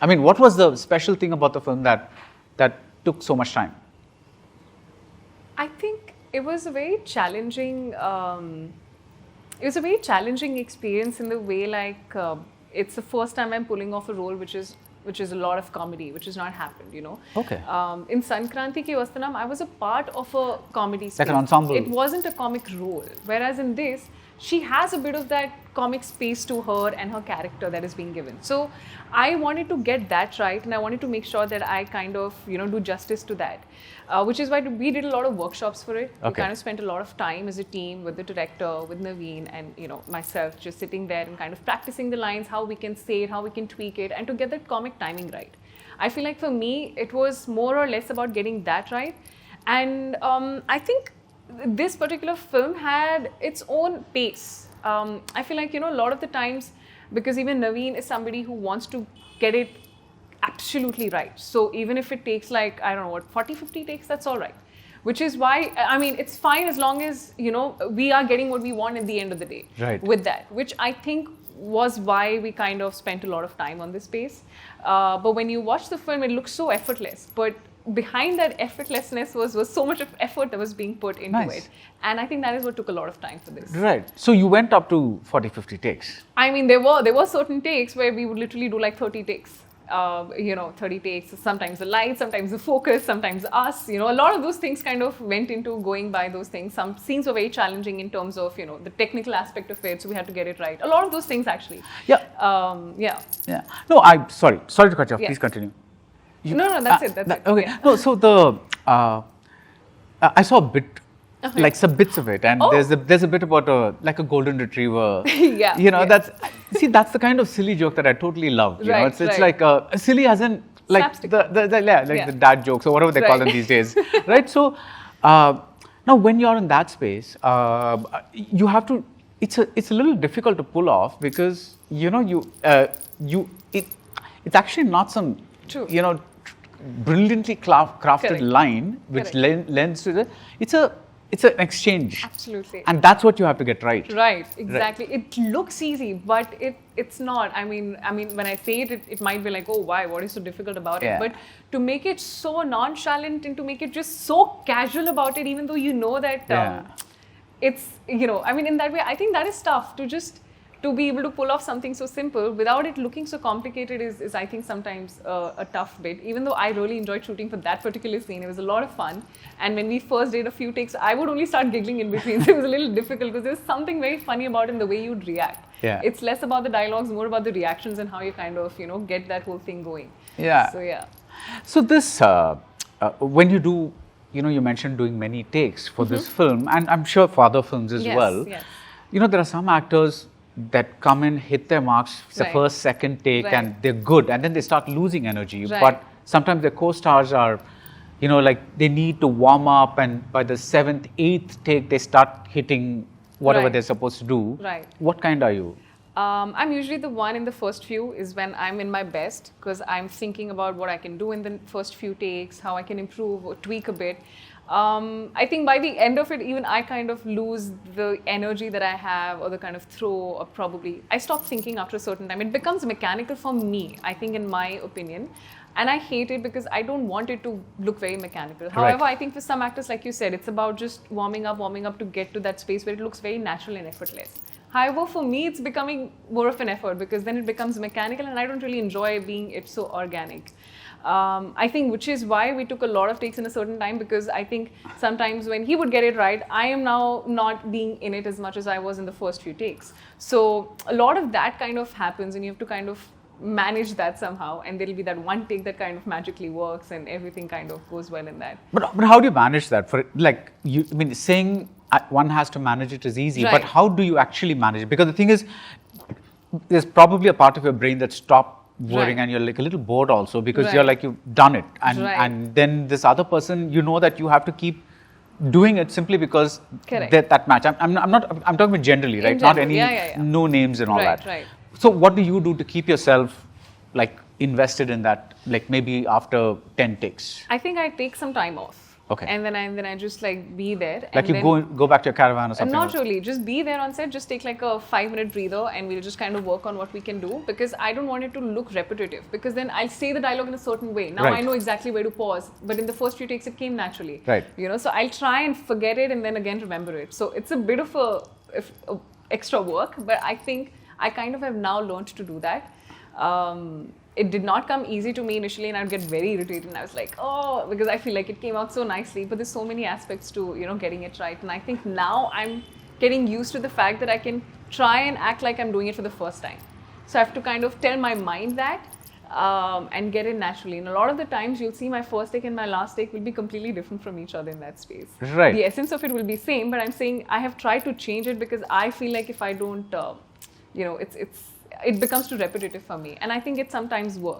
I mean, what was the special thing about the film that took so much time? I think it was a very challenging. It was a very challenging experience in the way like it's the first time I'm pulling off a role which is a lot of comedy, which has not happened, you know. Okay. In Sankranthiki Vasthunam, I was a part of a comedy space. Like an ensemble. It wasn't a comic role. Whereas in this, she has a bit of that comic space to her and her character that is being given. So I wanted to get that right, and I wanted to make sure that I kind of, you know, do justice to that. Which is why we did a lot of workshops for it. Okay. We kind of spent a lot of time as a team with the director, with Naveen, and you know myself, just sitting there and kind of practicing the lines, how we can say it, how we can tweak it, and to get that comic timing right. I feel like for me, it was more or less about getting that right. And I think this particular film had its own pace. I feel like, you know, a lot of the times, because even Naveen is somebody who wants to get it absolutely right. So even if it takes like, I don't know what, 40, 50 takes, that's all right. Which is why, I mean, it's fine as long as, you know, we are getting what we want at the end of the day. Right. With that, which I think was why we kind of spent a lot of time on this space. But when you watch the film, it looks so effortless. But behind that effortlessness was so much of effort that was being put into it. And I think that is what took a lot of time for this. Right. So you went up to 40, 50 takes. I mean, there were certain takes where we would literally do like 30 takes. You know, 30 takes, sometimes the light, sometimes the focus, sometimes us, you know, a lot of those things kind of went into going by those things. Some scenes were very challenging in terms of, you know, the technical aspect of it, so we had to get it right. A lot of those things actually. Yeah. Yeah. No, sorry to cut you off. Please continue. No, that's it. Okay. Yeah. No, so I saw a bit, like some bits of it, and there's a bit about like a golden retriever. Yeah. You know, that's the kind of silly joke that I totally love. You know, it's like silly as in like the dad jokes or whatever they call them these days, right? So now when you're in that space, you have to. It's a little difficult to pull off because you know it's actually not some you know brilliantly crafted line which lends to the. It's an exchange. Absolutely. And that's what you have to get right. Right, exactly. Right. It looks easy, but it's not. I mean, when I say it, it might be like, oh, why? What is so difficult about it? But to make it so nonchalant and to make it just so casual about it, even though you know that it's, you know, I mean, in that way, I think that is tough to be able to pull off something so simple without it looking so complicated is I think sometimes a tough bit. Even though I really enjoyed shooting for that particular scene, it was a lot of fun. And when we first did a few takes, I would only start giggling in between. So it was a little difficult because there's something very funny about it in the way you'd react. Yeah. It's less about the dialogues, more about the reactions and how you kind of, you know, get that whole thing going. Yeah. So yeah. So this, when you do, you know, you mentioned doing many takes for this film, and I'm sure for other films as well. Yes. You know, there are some actors that come in, hit their marks, it's the first, second take, and they're good, and then they start losing energy. But sometimes their co-stars are, you know, like they need to warm up, and by the 7th, 8th take, they start hitting whatever they're supposed to do. Right. What kind are you? I'm usually the one in the first few is when I'm in my best because I'm thinking about what I can do in the first few takes, how I can improve or tweak a bit. I think by the end of it, even I kind of lose the energy that I have or the kind of throw or probably, I stop thinking after a certain time. It becomes mechanical for me, I think, in my opinion. And I hate it because I don't want it to look very mechanical. However, I think for some actors, like you said, it's about just warming up to get to that space where it looks very natural and effortless. However, for me, it's becoming more of an effort because then it becomes mechanical and I don't really enjoy being it so organic. I think which is why we took a lot of takes in a certain time because I think sometimes when he would get it right, I am now not being in it as much as I was in the first few takes. So a lot of that kind of happens and you have to kind of manage that somehow and there'll be that one take that kind of magically works and everything kind of goes well in that. But how do you manage that? For like, I mean, saying one has to manage it is easy, but how do you actually manage it? Because the thing is, there's probably a part of your brain that stopped worrying and you're like a little bored also because you're like, you've done it. And then this other person, you know that you have to keep doing it simply because that match. I'm talking about generally, right? Not any no names and all that. Right. So what do you do to keep yourself like invested in that, like maybe after 10 takes? I think I take some time off. Okay. And then I just like be there. Like and you then, go back to your caravan or something? Not really. Just be there on set. Just take like a 5-minute breather, and we'll just kind of work on what we can do, because I don't want it to look repetitive. Because then I'll say the dialogue in a certain way. Now I know exactly where to pause. But in the first few takes, it came naturally. Right. You know, so I'll try and forget it and then again remember it. So it's a bit of a extra work, but I think I kind of have now learned to do that. It did not come easy to me initially, and I'd get very irritated, and I was like, oh, because I feel like it came out so nicely, but there's so many aspects to, you know, getting it right. And I think now I'm getting used to the fact that I can try and act like I'm doing it for the first time. So I have to kind of tell my mind that and get it naturally. And a lot of the times you'll see my first take and my last take will be completely different from each other in that space. Right. The essence of it will be same, but I'm saying I have tried to change it because I feel like if I don't, you know, it becomes too repetitive for me. And I think it sometimes works.